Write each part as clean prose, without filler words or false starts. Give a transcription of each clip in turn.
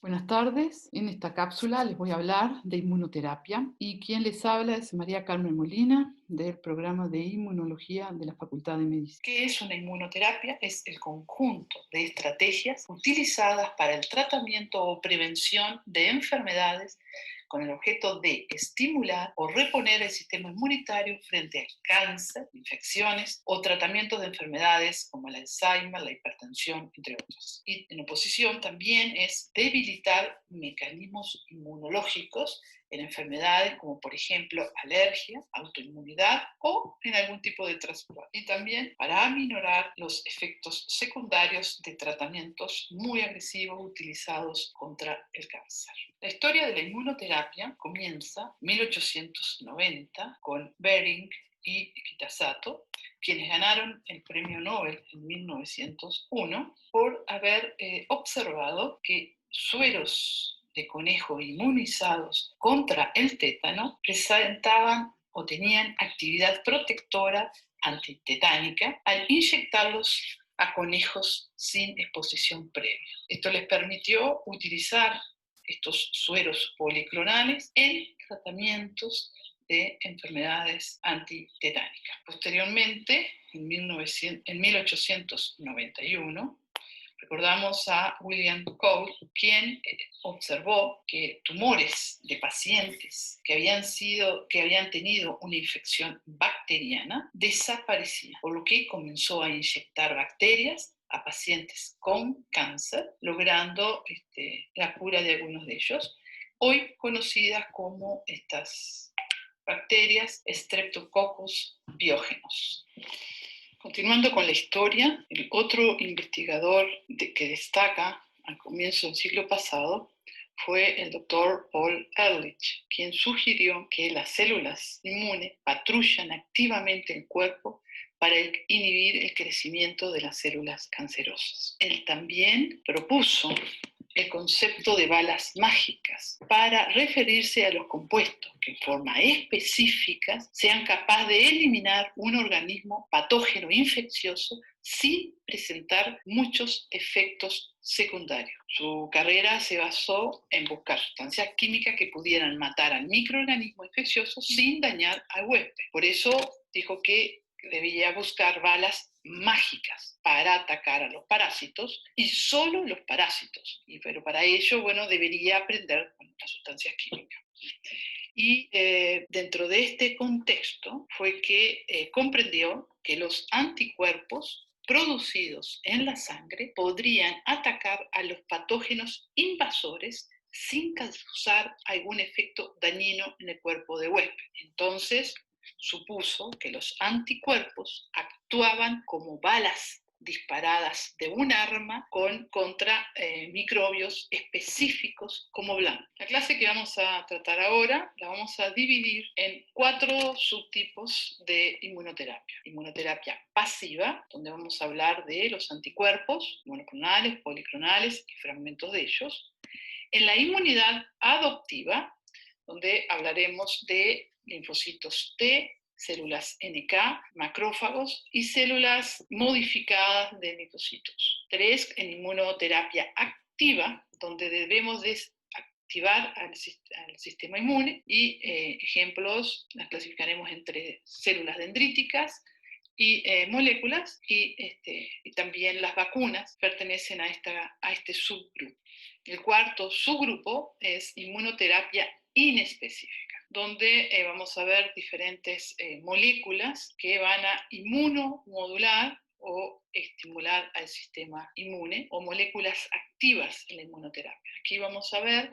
Buenas tardes. En esta cápsula les voy a hablar de inmunoterapia y quien les habla es María Carmen Molina del programa de inmunología de la Facultad de Medicina. ¿Qué es una inmunoterapia? Es el conjunto de estrategias utilizadas para el tratamiento o prevención de enfermedades con el objeto de estimular o reponer el sistema inmunitario frente al cáncer, infecciones o tratamientos de enfermedades como el Alzheimer, la hipertensión, entre otras. Y en oposición también es debilitar mecanismos inmunológicos en enfermedades como por ejemplo alergia, autoinmunidad o en algún tipo de trastorno. Y también para aminorar los efectos secundarios de tratamientos muy agresivos utilizados contra el cáncer. La historia de la inmunoterapia comienza en 1890 con Behring y Kitasato, quienes ganaron el premio Nobel en 1901 por haber observado que sueros de conejo inmunizados contra el tétano presentaban o tenían actividad protectora antitetánica al inyectarlos a conejos sin exposición previa. Esto les permitió utilizar estos sueros policlonales en tratamientos de enfermedades antitetánicas. Posteriormente, en 1891, recordamos a William Cole, quien observó que tumores de pacientes que habían tenido una infección bacteriana desaparecían, por lo que comenzó a inyectar bacterias a pacientes con cáncer, logrando la cura de algunos de ellos, hoy conocidas como estas bacterias Streptococcus biógenos. Continuando con la historia, el otro investigador que destaca al comienzo del siglo pasado fue el doctor Paul Ehrlich, quien sugirió que las células inmunes patrullan activamente el cuerpo para inhibir el crecimiento de las células cancerosas. Él también propuso el concepto de balas mágicas para referirse a los compuestos que en forma específica sean capaces de eliminar un organismo patógeno infeccioso sin presentar muchos efectos secundarios. Su carrera se basó en buscar sustancias químicas que pudieran matar al microorganismo infeccioso sin dañar al huésped. Por eso dijo que debía buscar balas mágicas para atacar a los parásitos y solo los parásitos. Pero para ello, debería aprender las sustancias químicas. Y dentro de este contexto fue que comprendió que los anticuerpos producidos en la sangre podrían atacar a los patógenos invasores sin causar algún efecto dañino en el cuerpo de huésped. Entonces, supuso que los anticuerpos actuaban como balas disparadas de un arma contra microbios específicos como blanco. La clase que vamos a tratar ahora la vamos a dividir en 4 subtipos de inmunoterapia. Inmunoterapia pasiva, donde vamos a hablar de los anticuerpos monoclonales, policlonales y fragmentos de ellos. En la inmunidad adoptiva, donde hablaremos de linfocitos T, células NK, macrófagos y células modificadas de linfocitos. 3, en inmunoterapia activa, donde debemos activar al sistema inmune y ejemplos las clasificaremos entre células dendríticas y moléculas y también las vacunas pertenecen a este subgrupo. El cuarto subgrupo es inmunoterapia inespecífica, donde vamos a ver diferentes moléculas que van a inmunomodular o estimular al sistema inmune, o moléculas activas en la inmunoterapia. Aquí vamos a ver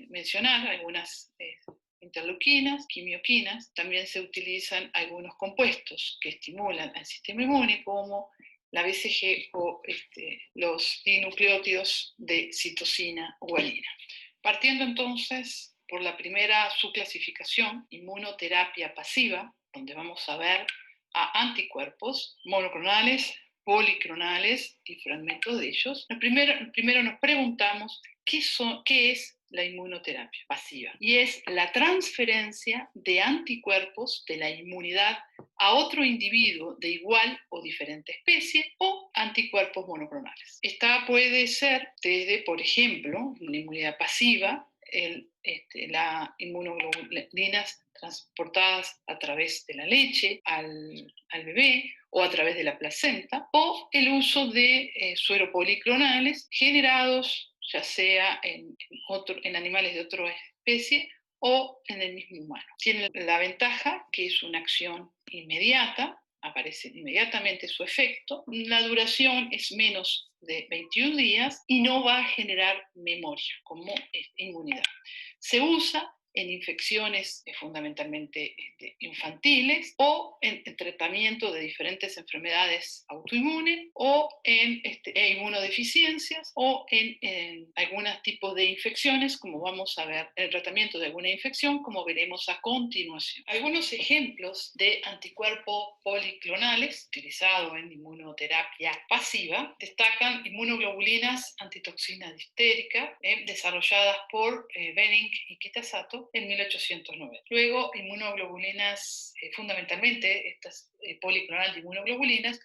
mencionar algunas interleuquinas, quimioquinas. También se utilizan algunos compuestos que estimulan al sistema inmune, como la BCG o los dinucleótidos de citosina o guanina. Partiendo entonces por la primera subclasificación, inmunoterapia pasiva, donde vamos a ver a anticuerpos monoclonales, policlonales y fragmentos de ellos. Primero nos preguntamos qué es la inmunoterapia pasiva, y es la transferencia de anticuerpos de la inmunidad a otro individuo de igual o diferente especie o anticuerpos monoclonales. Esta puede ser desde, por ejemplo, una inmunidad pasiva, las inmunoglobulinas transportadas a través de la leche al bebé o a través de la placenta, o el uso de suero policlonales generados ya sea en animales de otra especie o en el mismo humano. Tiene la ventaja que es una acción inmediata, aparece inmediatamente su efecto, la duración es menos de 21 días y no va a generar memoria como inmunidad. Se usa en infecciones fundamentalmente infantiles o en tratamiento de diferentes enfermedades autoinmunes o en inmunodeficiencias o en algunos tipos de infecciones, como vamos a ver, el tratamiento de alguna infección, como veremos a continuación. Algunos ejemplos de anticuerpos policlonales utilizados en inmunoterapia pasiva destacan inmunoglobulinas antitoxina difterica desarrolladas por Benning y Kitasato en 1890. Luego, inmunoglobulinas, fundamentalmente estas policlonales de inmunoglobulinas,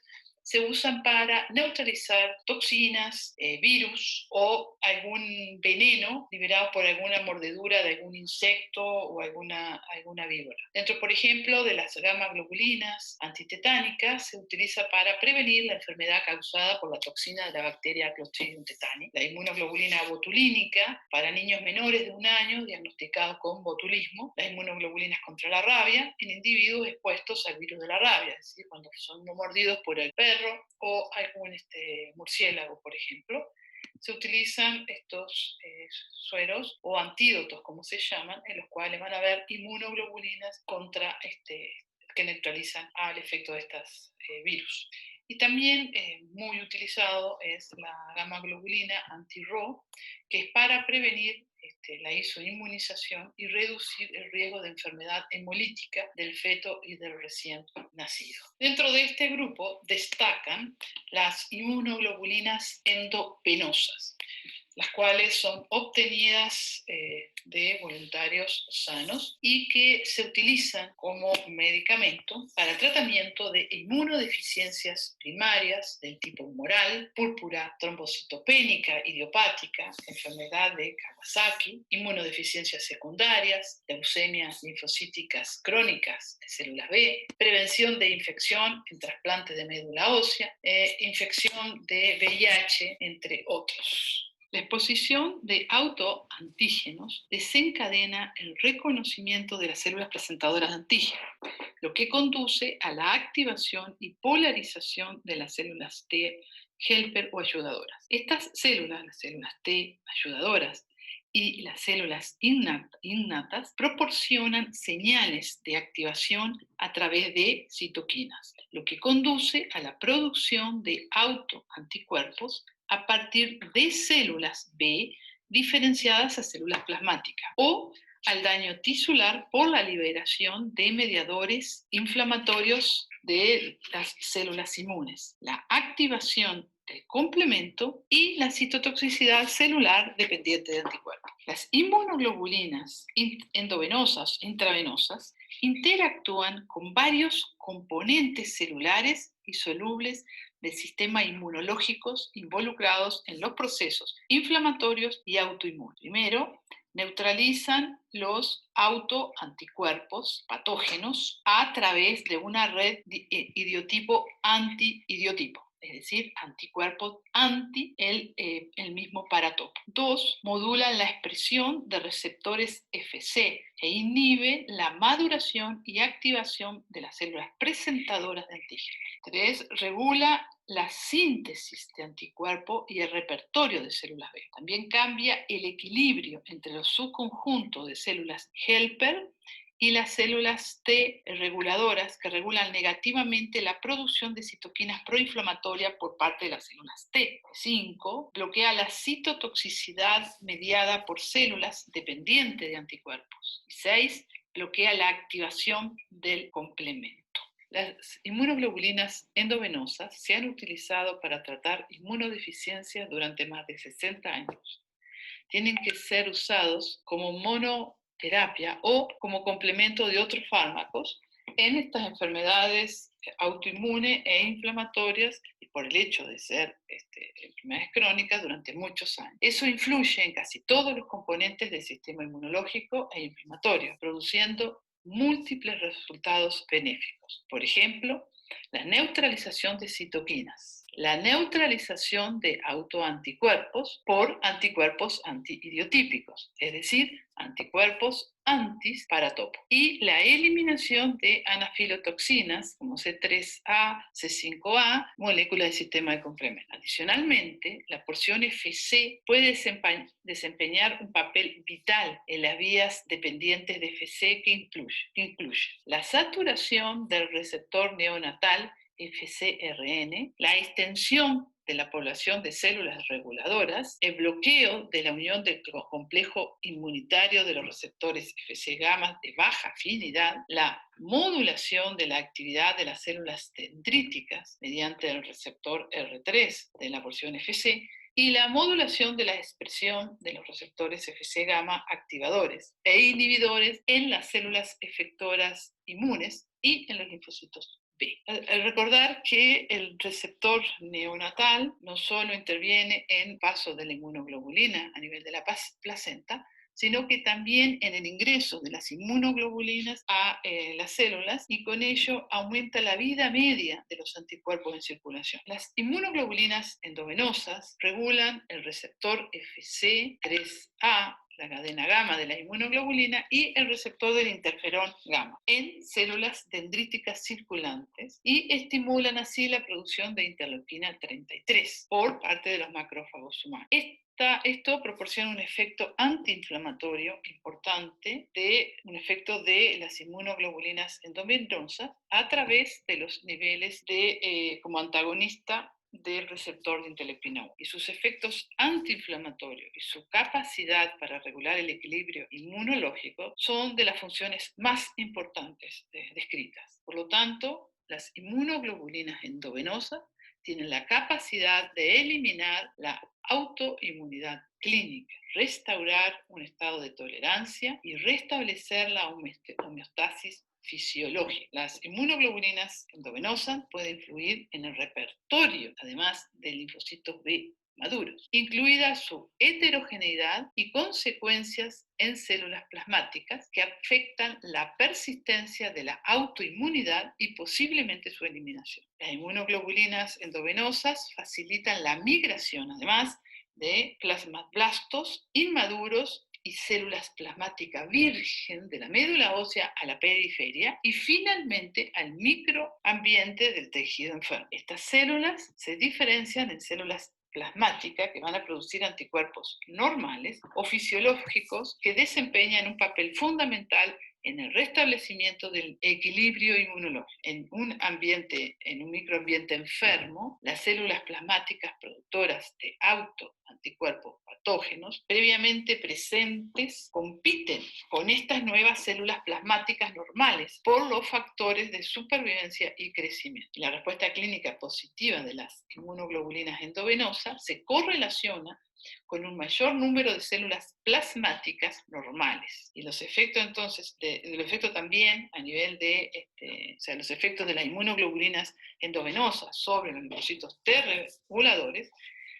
se usan para neutralizar toxinas, virus o algún veneno liberado por alguna mordedura de algún insecto o alguna víbora. Dentro, por ejemplo, de las gamma globulinas antitetánicas, se utiliza para prevenir la enfermedad causada por la toxina de la bacteria Clostridium tetani. La inmunoglobulina botulínica para niños menores de 1 año diagnosticados con botulismo. Las inmunoglobulinas contra la rabia en individuos expuestos al virus de la rabia, es decir, cuando son mordidos por el perro o algún murciélago, por ejemplo. Se utilizan estos sueros o antídotos, como se llaman, en los cuales van a haber inmunoglobulinas contra que neutralizan al efecto de estos virus. Y también muy utilizado es la gamma globulina anti-RO, que es para prevenir la isoinmunización y reducir el riesgo de enfermedad hemolítica del feto y del recién nacido. Dentro de este grupo destacan las inmunoglobulinas endovenosas, las cuales son obtenidas de voluntarios sanos y que se utilizan como medicamento para el tratamiento de inmunodeficiencias primarias del tipo humoral, púrpura trombocitopénica idiopática, enfermedad de Kawasaki, inmunodeficiencias secundarias, leucemias linfocíticas crónicas de células B, prevención de infección en trasplante de médula ósea, infección de VIH, entre otros. La exposición de autoantígenos desencadena el reconocimiento de las células presentadoras de antígenos, lo que conduce a la activación y polarización de las células T helper o ayudadoras. Estas células, las células T ayudadoras y las células innatas, proporcionan señales de activación a través de citoquinas, lo que conduce a la producción de autoanticuerpos a partir de células B diferenciadas a células plasmáticas o al daño tisular por la liberación de mediadores inflamatorios de las células inmunes, la activación del complemento y la citotoxicidad celular dependiente de anticuerpos. Las inmunoglobulinas endovenosas, intravenosas, interactúan con varios componentes celulares y solubles del sistema inmunológicos involucrados en los procesos inflamatorios y autoinmunes. Primero, neutralizan los autoanticuerpos patógenos a través de una red idiotipo anti-idiotipo, es decir, anticuerpos anti el mismo paratopo. 2. Modulan la expresión de receptores FC e inhiben la maduración y activación de las células presentadoras de antígenos. 3. Regula la síntesis de anticuerpo y el repertorio de células B. También cambia el equilibrio entre los subconjuntos de células helper y las células T reguladoras que regulan negativamente la producción de citoquinas proinflamatorias por parte de las células T. 5. Bloquea la citotoxicidad mediada por células dependientes de anticuerpos. 6. Bloquea la activación del complemento. Las inmunoglobulinas endovenosas se han utilizado para tratar inmunodeficiencias durante más de 60 años. tienen que ser usados como monoterapia o como complemento de otros fármacos en estas enfermedades autoinmunes e inflamatorias y por el hecho de ser enfermedades crónicas durante muchos años. Eso influye en casi todos los componentes del sistema inmunológico e inflamatorio, produciendo múltiples resultados benéficos. Por ejemplo, la neutralización de citoquinas, la neutralización de autoanticuerpos por anticuerpos antiidiotípicos, es decir, anticuerpos antis paratopo, y la eliminación de anafilotoxinas como C3A, C5A, moléculas del sistema de complemento. Adicionalmente, la porción FC puede desempeñar un papel vital en las vías dependientes de FC que incluye la saturación del receptor neonatal FcRn, la extensión de la población de células reguladoras, el bloqueo de la unión del complejo inmunitario de los receptores Fc gamma de baja afinidad, la modulación de la actividad de las células dendríticas mediante el receptor R3 de la porción Fc, y la modulación de la expresión de los receptores Fc gamma activadores e inhibidores en las células efectoras inmunes y en los linfocitos B. Al recordar que el receptor neonatal no solo interviene en paso de la inmunoglobulina a nivel de la placenta, sino que también en el ingreso de las inmunoglobulinas a las células, y con ello aumenta la vida media de los anticuerpos en circulación. Las inmunoglobulinas endovenosas regulan el receptor FC3A, la cadena gamma de la inmunoglobulina, y el receptor del interferón gamma en células dendríticas circulantes, y estimulan así la producción de interleuquina 33 por parte de los macrófagos humanos. Esto proporciona un efecto antiinflamatorio importante, un efecto de las inmunoglobulinas endovenosas a través de los niveles como antagonista del receptor de interleuquina 1. Y sus efectos antiinflamatorios y su capacidad para regular el equilibrio inmunológico son de las funciones más importantes descritas. Por lo tanto, las inmunoglobulinas endovenosas tienen la capacidad de eliminar la autoinmunidad clínica, restaurar un estado de tolerancia y restablecer la homeostasis fisiológica. Las inmunoglobulinas endovenosas pueden influir en el repertorio, además de linfocitos B maduros, incluida su heterogeneidad y consecuencias en células plasmáticas que afectan la persistencia de la autoinmunidad y posiblemente su eliminación. Las inmunoglobulinas endovenosas facilitan la migración, además, de plasmablastos inmaduros y células plasmáticas virgen de la médula ósea a la periferia y finalmente al microambiente del tejido enfermo. Estas células se diferencian en células plasmáticas que van a producir anticuerpos normales o fisiológicos que desempeñan un papel fundamental en el restablecimiento del equilibrio inmunológico. En un microambiente enfermo, las células plasmáticas productoras de anticuerpos patógenos previamente presentes compiten con estas nuevas células plasmáticas normales por los factores de supervivencia y crecimiento. La respuesta clínica positiva de las inmunoglobulinas endovenosas se correlaciona con un mayor número de células plasmáticas normales. Y los efectos entonces, el efecto también a nivel los efectos de las inmunoglobulinas endovenosas sobre los linfocitos T reguladores,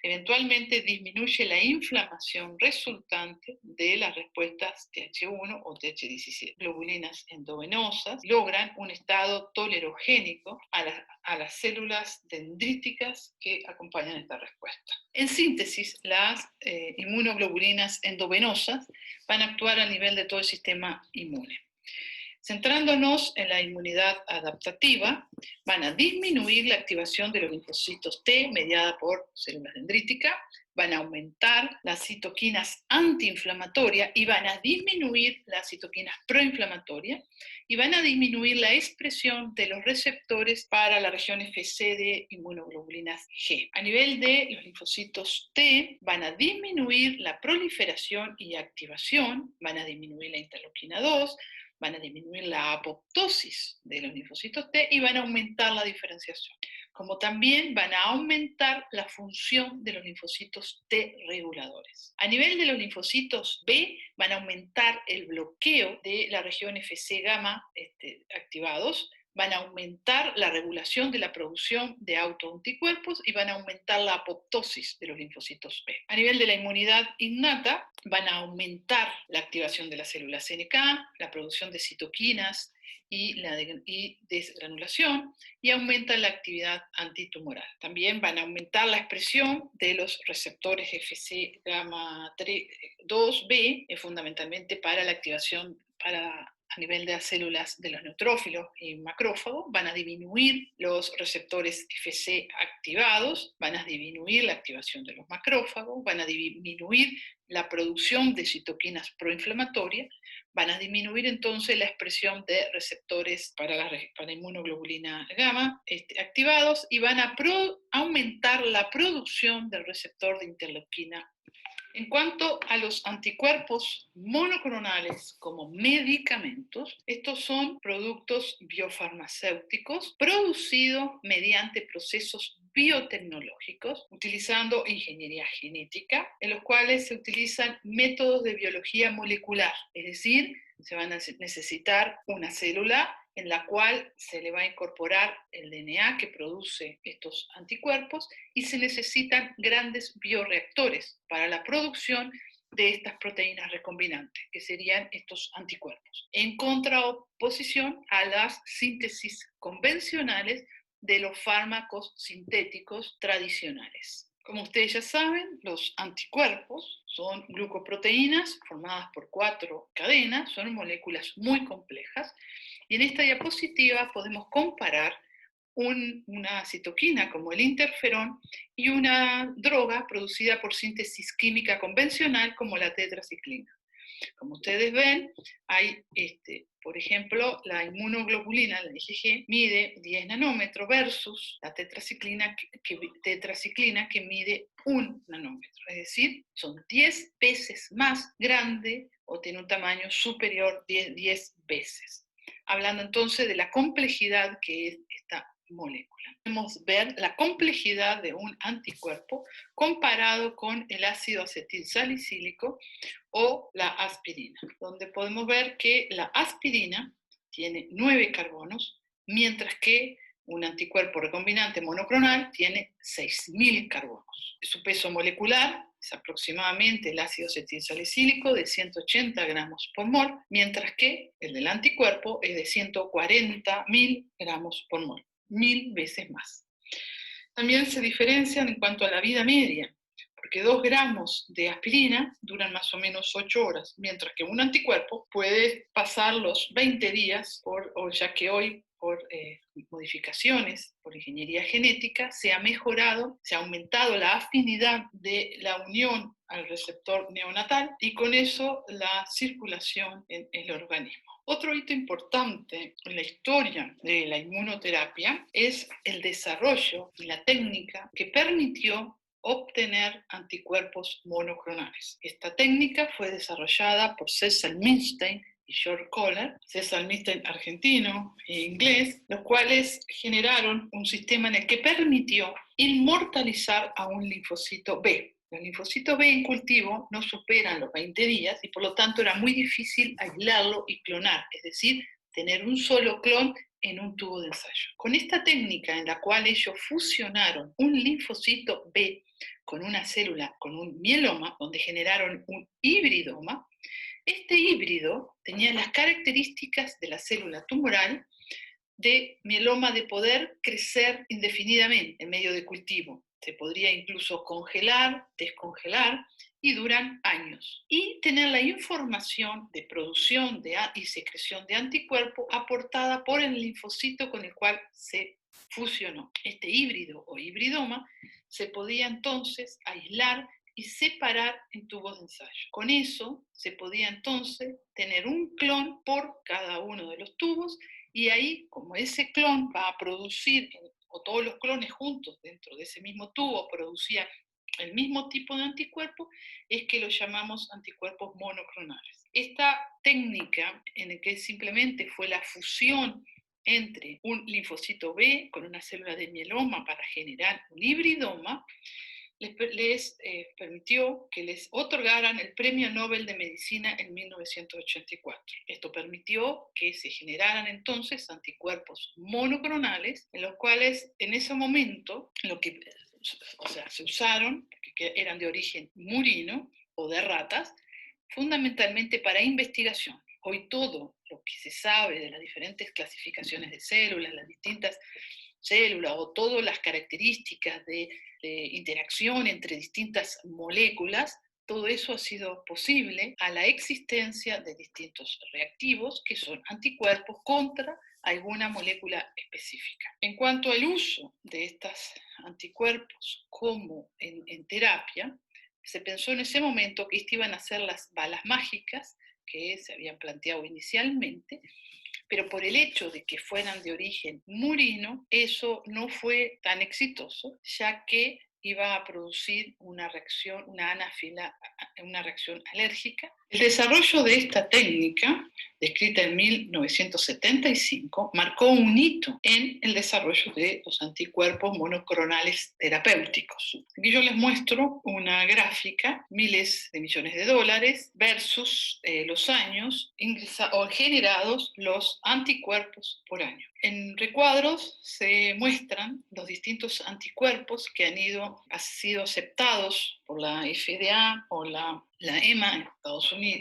eventualmente disminuye la inflamación resultante de las respuestas Th1 o Th17. Globulinas endovenosas logran un estado tolerogénico a las células dendríticas que acompañan esta respuesta. En síntesis, las inmunoglobulinas endovenosas van a actuar a nivel de todo el sistema inmune. Centrándonos en la inmunidad adaptativa, van a disminuir la activación de los linfocitos T mediada por células dendríticas, van a aumentar las citoquinas antiinflamatorias y van a disminuir las citoquinas proinflamatorias, y van a disminuir la expresión de los receptores para la región FC de inmunoglobulinas G. A nivel de los linfocitos T, van a disminuir la proliferación y activación, van a disminuir la interleuquina 2, van a disminuir la apoptosis de los linfocitos T y van a aumentar la diferenciación, como también van a aumentar la función de los linfocitos T reguladores. A nivel de los linfocitos B, van a aumentar el bloqueo de la región Fc gamma activados, van a aumentar la regulación de la producción de autoanticuerpos y van a aumentar la apoptosis de los linfocitos B. A nivel de la inmunidad innata, van a aumentar la activación de las células NK, la producción de citoquinas y desgranulación, y aumentan la actividad antitumoral. También van a aumentar la expresión de los receptores Fc gamma 2B, fundamentalmente para la activación a nivel de las células de los neutrófilos y macrófagos, van a disminuir los receptores Fc activados, van a disminuir la activación de los macrófagos, van a disminuir la producción de citoquinas proinflamatorias, van a disminuir entonces la expresión de receptores para inmunoglobulina gamma activados y van a aumentar la producción del receptor de interleuquina. En cuanto a los anticuerpos monoclonales como medicamentos, estos son productos biofarmacéuticos producidos mediante procesos biotecnológicos, utilizando ingeniería genética, en los cuales se utilizan métodos de biología molecular, es decir, se van a necesitar una célula en la cual se le va a incorporar el DNA que produce estos anticuerpos y se necesitan grandes bioreactores para la producción de estas proteínas recombinantes, que serían estos anticuerpos, en contraposición a las síntesis convencionales de los fármacos sintéticos tradicionales. Como ustedes ya saben, los anticuerpos son glucoproteínas formadas por 4 cadenas, son moléculas muy complejas, y en esta diapositiva podemos comparar una citoquina como el interferón y una droga producida por síntesis química convencional como la tetraciclina. Como ustedes ven, hay, por ejemplo, la inmunoglobulina, la IgG, mide 10 nanómetros versus la tetraciclina que mide 1 nanómetro. Es decir, son 10 veces más grande o tiene un tamaño superior 10 veces. Hablando entonces de la complejidad que es esta molécula. Podemos ver la complejidad de un anticuerpo comparado con el ácido acetilsalicílico o la aspirina, donde podemos ver que la aspirina tiene 9 carbonos, mientras que un anticuerpo recombinante monoclonal tiene 6.000 carbonos. Su peso molecular es aproximadamente el ácido acetilsalicílico de 180 gramos por mol, mientras que el del anticuerpo es de 140.000 gramos por mol, 1.000 veces más. También se diferencian en cuanto a la vida media, porque 2 gramos de aspirina duran más o menos 8 horas, mientras que un anticuerpo puede pasar los 20 días, ya que hoy por modificaciones, por ingeniería genética, se ha mejorado, se ha aumentado la afinidad de la unión al receptor neonatal y con eso la circulación en el organismo. Otro hito importante en la historia de la inmunoterapia es el desarrollo y la técnica que permitió obtener anticuerpos monoclonales. Esta técnica fue desarrollada por Cecil Milstein y George Kohler, Cecil Milstein argentino e inglés, los cuales generaron un sistema en el que permitió inmortalizar a un linfocito B. Los linfocitos B en cultivo no superan los 20 días y por lo tanto era muy difícil aislarlo y clonar, es decir, tener un solo clon en un tubo de ensayo. Con esta técnica en la cual ellos fusionaron un linfocito B con una célula, con un mieloma, donde generaron un hibridoma, este híbrido tenía las características de la célula tumoral de mieloma de poder crecer indefinidamente en medio de cultivo. Se podría incluso congelar, descongelar y duran años. Y tener la información de producción y secreción de anticuerpo aportada por el linfocito con el cual se fusionó. Este híbrido o hibridoma se podía entonces aislar y separar en tubos de ensayo. Con eso se podía entonces tener un clon por cada uno de los tubos y ahí, como ese clon va a producir, o todos los clones juntos dentro de ese mismo tubo producían el mismo tipo de anticuerpo, es que los llamamos anticuerpos monoclonales. Esta técnica, en la que simplemente fue la fusión entre un linfocito B con una célula de mieloma para generar un hibridoma, les permitió que les otorgaran el Premio Nobel de Medicina en 1984. Esto permitió que se generaran entonces anticuerpos monoclonales, en los cuales en ese momento se usaron, que eran de origen murino o de ratas, fundamentalmente para investigación. Hoy todo lo que se sabe de las diferentes clasificaciones de células, las distintas células o todas las características de interacción entre distintas moléculas, todo eso ha sido posible a la existencia de distintos reactivos que son anticuerpos contra alguna molécula específica. En cuanto al uso de estos anticuerpos como en terapia, se pensó en ese momento que estas iban a ser las balas mágicas que se habían planteado inicialmente, pero por el hecho de que fueran de origen murino, eso no fue tan exitoso, ya que iba a producir una reacción, una reacción alérgica. El desarrollo de esta técnica, descrita en 1975, marcó un hito en el desarrollo de los anticuerpos monoclonales terapéuticos. Aquí yo les muestro una gráfica, miles de millones de dólares versus los años o generados los anticuerpos por año. En recuadros se muestran los distintos anticuerpos que han sido aceptados por la FDA o la EMA en Estados Unidos,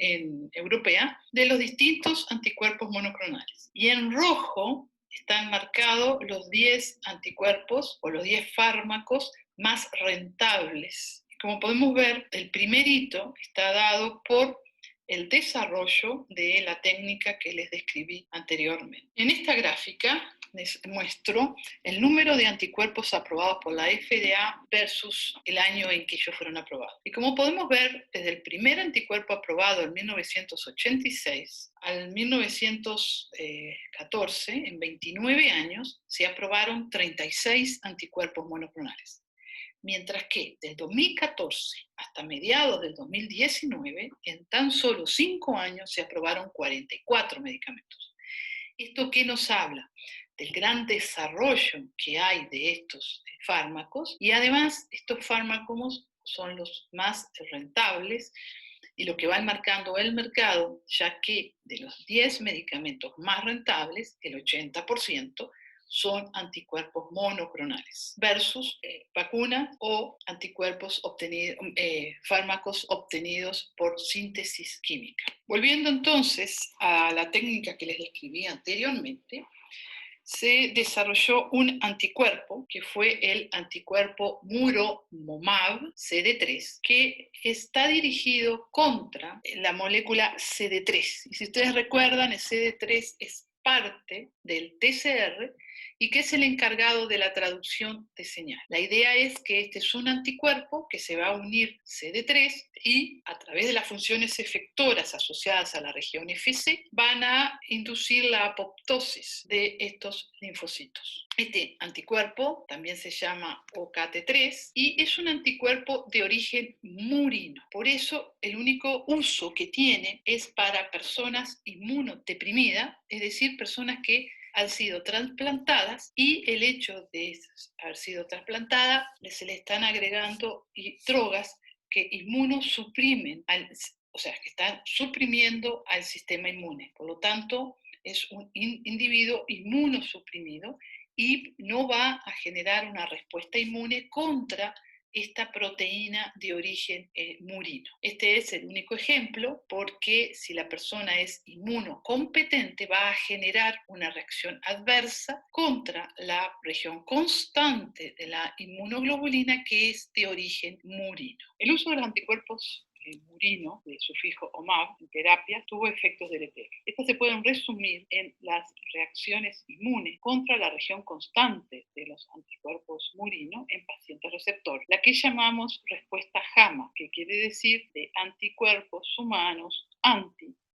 europea, de los distintos anticuerpos monoclonales. Y en rojo están marcados los 10 anticuerpos o los 10 fármacos más rentables. Como podemos ver, el primer hito está dado por el desarrollo de la técnica que les describí anteriormente. En esta gráfica les muestro el número de anticuerpos aprobados por la FDA versus el año en que ellos fueron aprobados. Y como podemos ver, desde el primer anticuerpo aprobado en 1986 al 1914, en 29 años, se aprobaron 36 anticuerpos monoclonales. Mientras que del 2014 hasta mediados del 2019, en tan solo 5 años se aprobaron 44 medicamentos. ¿Esto qué nos habla? Del gran desarrollo que hay de estos fármacos, y además estos fármacos son los más rentables y lo que va marcando el mercado, ya que de los 10 medicamentos más rentables, el 80% son anticuerpos monoclonales versus vacunas o anticuerpos fármacos obtenidos por síntesis química. Volviendo entonces a la técnica que les describí anteriormente, se desarrolló un anticuerpo que fue el anticuerpo Muromomab CD3, que está dirigido contra la molécula CD3. Y si ustedes recuerdan, el CD3 es parte del TCR y que es el encargado de la traducción de señal. La idea es que este es un anticuerpo que se va a unir CD3 y a través de las funciones efectoras asociadas a la región FC van a inducir la apoptosis de estos linfocitos. Este anticuerpo también se llama OKT3 y es un anticuerpo de origen murino. Por eso el único uso que tiene es para personas inmunodeprimidas, es decir, personas que han sido trasplantadas, y el hecho de haber sido trasplantada se le están agregando drogas que inmunosuprimen, o sea, que están suprimiendo al sistema inmune. Por lo tanto, es un individuo inmunosuprimido y no va a generar una respuesta inmune contra esta proteína de origen murino. Este es el único ejemplo, porque si la persona es inmunocompetente va a generar una reacción adversa contra la región constante de la inmunoglobulina, que es de origen murino. El uso de los anticuerpos murino, de sufijo OMAB, en terapia, tuvo efectos deleterios. Estas se pueden resumir en las reacciones inmunes contra la región constante de los anticuerpos murino en pacientes receptores, la que llamamos respuesta JAMA, que quiere decir de anticuerpos humanos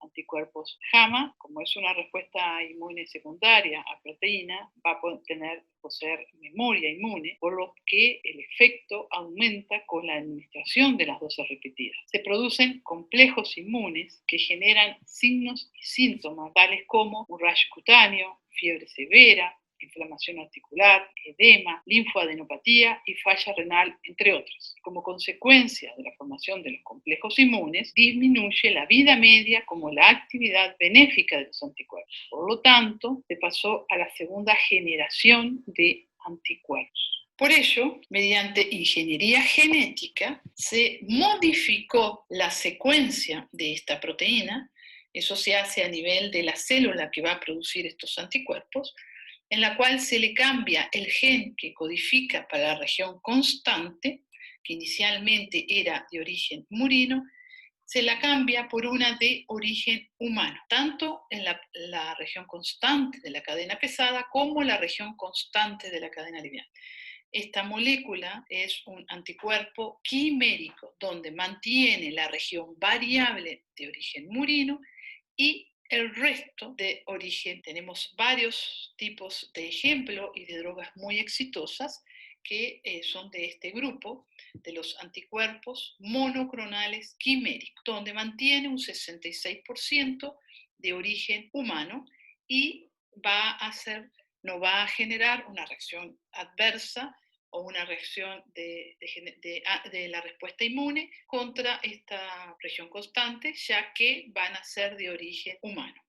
anticuerpos JAMA. Como es una respuesta inmune secundaria a proteína, va a tener poseer memoria inmune, por lo que el efecto aumenta con la administración de las dosis repetidas. Se producen complejos inmunes que generan signos y síntomas tales como un rash cutáneo, fiebre severa, inflamación articular, edema, linfoadenopatía y falla renal, entre otros. Como consecuencia de la formación de los complejos inmunes, disminuye la vida media como la actividad benéfica de los anticuerpos. Por lo tanto, se pasó a la segunda generación de anticuerpos. Por ello, mediante ingeniería genética, se modificó la secuencia de esta proteína. Eso se hace a nivel de la célula que va a producir estos anticuerpos, en la cual se le cambia el gen que codifica para la región constante, que inicialmente era de origen murino, se la cambia por una de origen humano, tanto en la región constante de la cadena pesada como en la región constante de la cadena liviana. Esta molécula es un anticuerpo quimérico, donde mantiene la región variable de origen murino y el resto de origen. Tenemos varios tipos de ejemplos y de drogas muy exitosas que son de este grupo, de los anticuerpos monoclonales quiméricos, donde mantiene un 66% de origen humano y no va a generar una reacción adversa o una reacción de la respuesta inmune contra esta región constante, ya que van a ser de origen humano.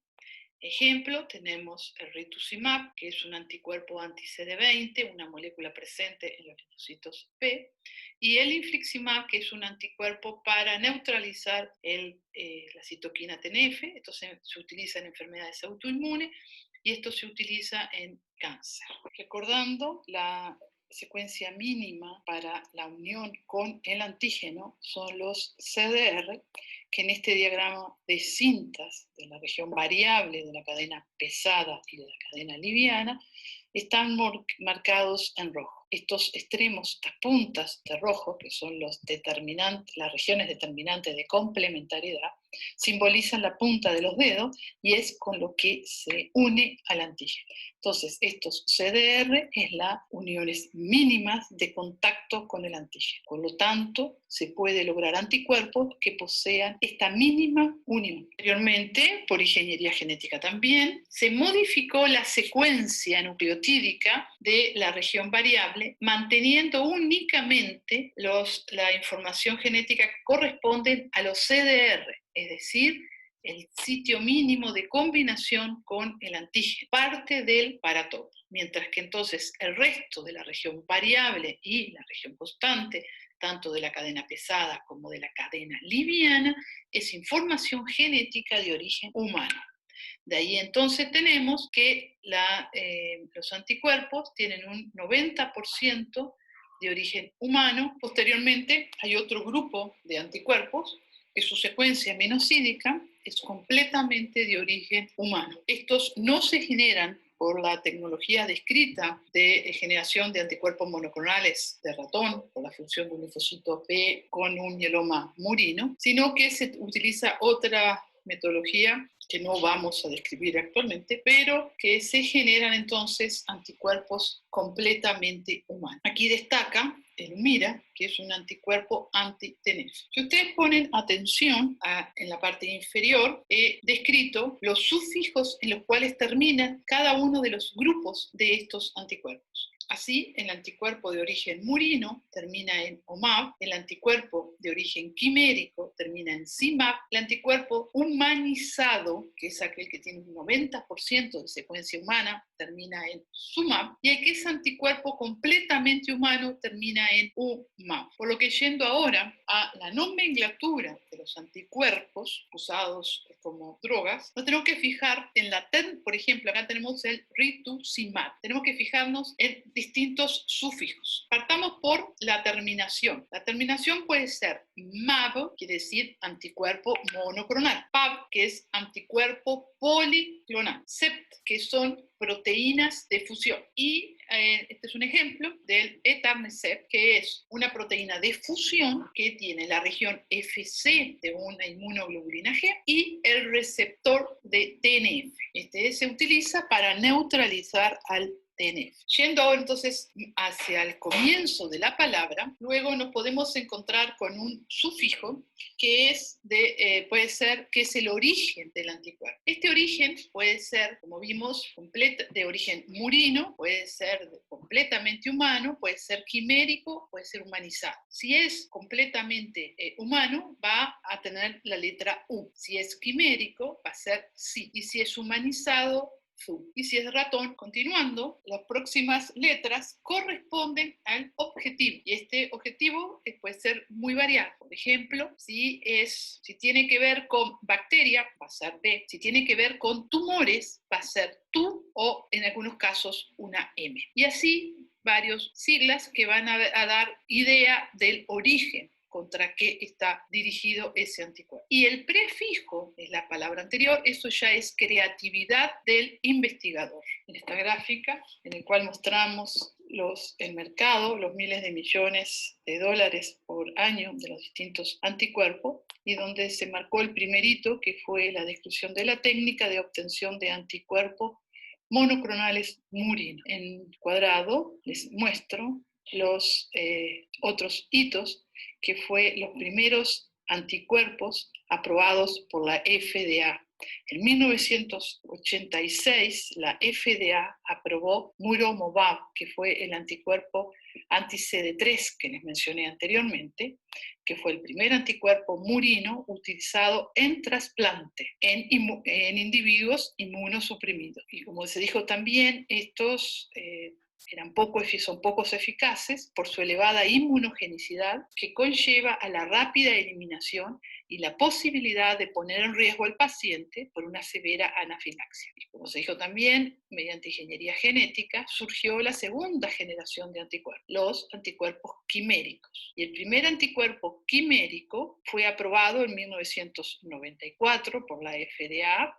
Ejemplo, tenemos el rituximab, que es un anticuerpo anti-CD20, una molécula presente en los linfocitos B, y el infliximab, que es un anticuerpo para neutralizar la citoquina TNF. Esto se utiliza en enfermedades autoinmunes y esto se utiliza en cáncer. Recordando la secuencia mínima para la unión con el antígeno son los CDR, que en este diagrama de cintas de la región variable de la cadena pesada y de la cadena liviana están marcados en rojo. Estos extremos, estas puntas de rojo, que son las regiones determinantes de complementariedad, simbolizan la punta de los dedos y es con lo que se une al antígeno. Entonces, estos CDR es las uniones mínimas de contacto con el antígeno. Por lo tanto, se puede lograr anticuerpos que posean esta mínima unión. Anteriormente, por ingeniería genética también, se modificó la secuencia nucleotídica de la región variable, manteniendo únicamente la información genética que corresponde a los CDR, es decir, el sitio mínimo de combinación con el antígeno, parte del paratopo. Mientras que entonces el resto de la región variable y la región constante, tanto de la cadena pesada como de la cadena liviana, es información genética de origen humano. De ahí entonces tenemos que los anticuerpos tienen un 90% de origen humano. Posteriormente hay otro grupo de anticuerpos que su secuencia aminosídica es completamente de origen humano. Estos no se generan por la tecnología descrita de generación de anticuerpos monoclonales de ratón, por la función de un linfocito B con un mieloma murino, sino que se utiliza otra metodología que no vamos a describir actualmente, pero que se generan entonces anticuerpos completamente humanos. Aquí destaca el Humira, que es un anticuerpo anti-TNF. Si ustedes ponen atención en la parte inferior, he descrito los sufijos en los cuales terminan cada uno de los grupos de estos anticuerpos. Así, el anticuerpo de origen murino termina en OMAB, el anticuerpo de origen quimérico termina en CIMAB, el anticuerpo humanizado, que es aquel que tiene un 90% de secuencia humana, termina en SUMAB, y el que es anticuerpo completamente humano termina en UMAB. Por lo que yendo ahora a la nomenclatura de los anticuerpos usados como drogas, nos tenemos que fijar en por ejemplo, acá tenemos el rituximab. Tenemos que fijarnos en distintos sufijos. Partamos por la terminación. La terminación puede ser MAB, quiere decir anticuerpo monoclonal. PAB, que es anticuerpo policlonal. CEPT, que son proteínas de fusión. Y este es un ejemplo del etanercept, que es una proteína de fusión que tiene la región FC de una inmunoglobulina G y el receptor de TNF. Este se utiliza para neutralizar al TNF. Yendo ahora entonces hacia el comienzo de la palabra, luego nos podemos encontrar con un sufijo que puede ser que es el origen del anticuerpo. Este origen puede ser, como vimos, de origen murino, puede ser completamente humano, puede ser quimérico, puede ser humanizado. Si es completamente humano, va a tener la letra U. Si es quimérico, va a ser sí. Y si es humanizado, Zu. Y si es ratón, continuando, las próximas letras corresponden al objetivo. Y este objetivo puede ser muy variado. Por ejemplo, si tiene que ver con bacteria, va a ser B. Si tiene que ver con tumores, va a ser TU o en algunos casos una M. Y así varios siglas que van a dar idea del origen contra qué está dirigido ese anticuerpo. Y el prefijo, es la palabra anterior, eso ya es creatividad del investigador. En esta gráfica, en la cual mostramos el mercado, los miles de millones de dólares por año de los distintos anticuerpos, y donde se marcó el primer hito, que fue la descripción de la técnica de obtención de anticuerpos monoclonales murino. En cuadrado les muestro los otros hitos, que fue los primeros anticuerpos aprobados por la FDA. En 1986, la FDA aprobó Muromovab, que fue el anticuerpo anti-CD3 que les mencioné anteriormente, que fue el primer anticuerpo murino utilizado en trasplante en individuos inmunosuprimidos. Y como se dijo también, estos son pocos eficaces por su elevada inmunogenicidad, que conlleva a la rápida eliminación y la posibilidad de poner en riesgo al paciente por una severa anafilaxia. Y como se dijo también, mediante ingeniería genética surgió la segunda generación de anticuerpos, los anticuerpos quiméricos. Y el primer anticuerpo quimérico fue aprobado en 1994 por la FDA,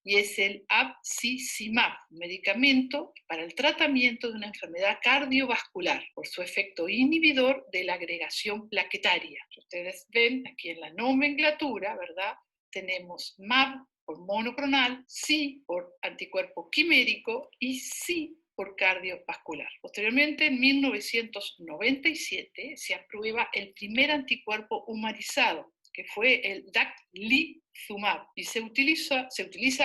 y es el abcicimab, un medicamento para el tratamiento de una enfermedad cardiovascular por su efecto inhibidor de la agregación plaquetaria. Ustedes ven aquí en la nomenclatura, ¿verdad? Tenemos MAB por monoclonal, CI por anticuerpo quimérico y CI por cardiovascular. Posteriormente, en 1997, se aprueba el primer anticuerpo humanizado, que fue el daclizumab, y se utiliza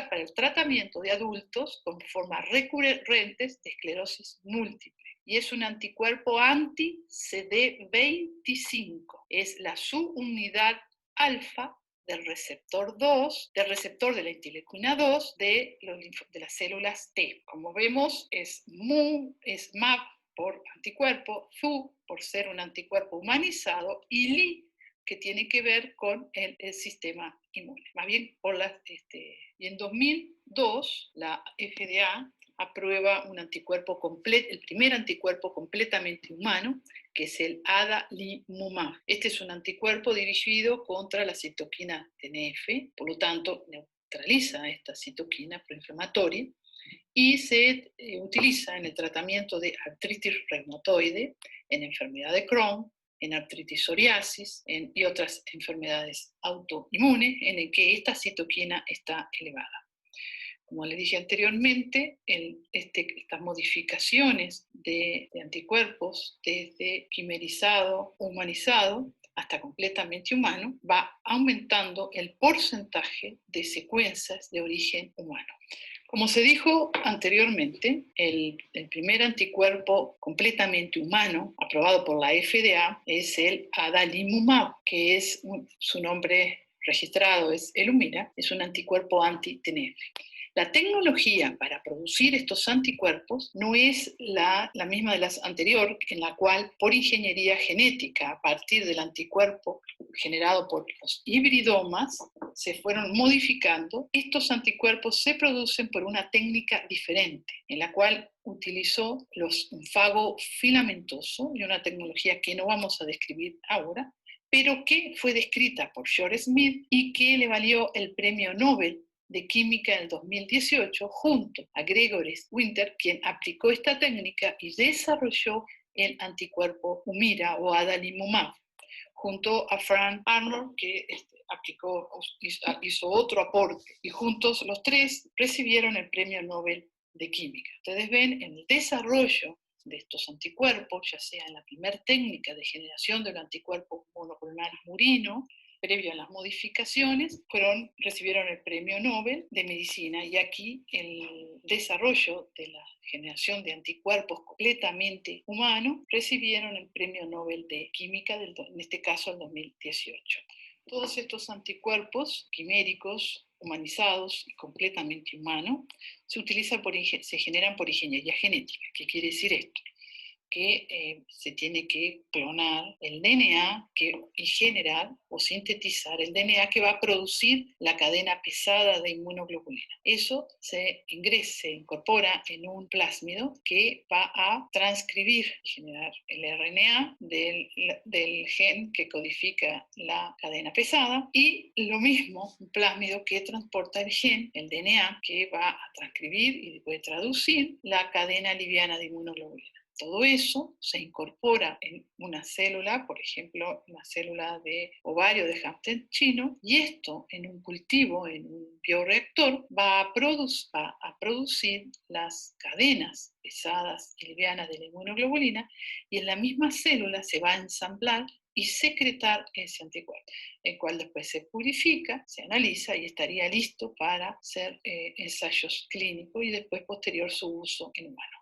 para el tratamiento de adultos con formas recurrentes de esclerosis múltiple. Y es un anticuerpo anti-CD25. Es la subunidad alfa del receptor 2, del receptor de la interleucina 2 de las células T. Como vemos, es MAB por anticuerpo, ZU por ser un anticuerpo humanizado, y LI, que tiene que ver con el sistema inmune. Más bien, y en 2002, la FDA aprueba el primer anticuerpo completamente humano, que es el adalimumab. Este es un anticuerpo dirigido contra la citoquina TNF, por lo tanto, neutraliza esta citoquina proinflamatoria, y se utiliza en el tratamiento de artritis reumatoide, en enfermedad de Crohn, en artritis psoriasis y otras enfermedades autoinmunes en el que esta citoquina está elevada. Como les dije anteriormente, estas modificaciones de anticuerpos, desde quimerizado, humanizado, hasta completamente humano, va aumentando el porcentaje de secuencias de origen humano. Como se dijo anteriormente, el primer anticuerpo completamente humano aprobado por la FDA es el adalimumab, que su nombre registrado es Elumira, es un anticuerpo anti-TNF. La tecnología para producir estos anticuerpos no es la misma de las anteriores, en la cual por ingeniería genética, a partir del anticuerpo generado por los hibridomas, se fueron modificando. Estos anticuerpos se producen por una técnica diferente, en la cual utilizó un fago filamentoso y una tecnología que no vamos a describir ahora, pero que fue descrita por George Smith y que le valió el premio Nobel de Química en el 2018, junto a Gregory Winter, quien aplicó esta técnica y desarrolló el anticuerpo Humira o adalimumab, junto a Frank Arnold, que hizo otro aporte, y juntos los tres recibieron el premio Nobel de química. Ustedes ven en el desarrollo de estos anticuerpos, ya sea en la primera técnica de generación del anticuerpo monoclonal murino, previo a las modificaciones, recibieron el premio Nobel de Medicina, y aquí el desarrollo de la generación de anticuerpos completamente humanos recibieron el premio Nobel de Química, en este caso el 2018. Todos estos anticuerpos quiméricos, humanizados y completamente humanos, se generan por ingeniería genética. ¿Qué quiere decir esto? Que se tiene que clonar el DNA y generar o sintetizar el DNA que va a producir la cadena pesada de inmunoglobulina. Eso se incorpora en un plásmido que va a transcribir y generar el RNA del gen que codifica la cadena pesada, y lo mismo un plásmido que transporta el gen, el DNA, que va a transcribir y puede traducir la cadena liviana de inmunoglobulina. Todo eso se incorpora en una célula, por ejemplo, una célula de ovario de hámster chino, y esto en un cultivo, en un bioreactor, va a producir las cadenas pesadas y livianas de la inmunoglobulina, y en la misma célula se va a ensamblar y secretar ese anticuerpo, el cual después se purifica, se analiza y estaría listo para hacer ensayos clínicos y después posterior su uso en humanos.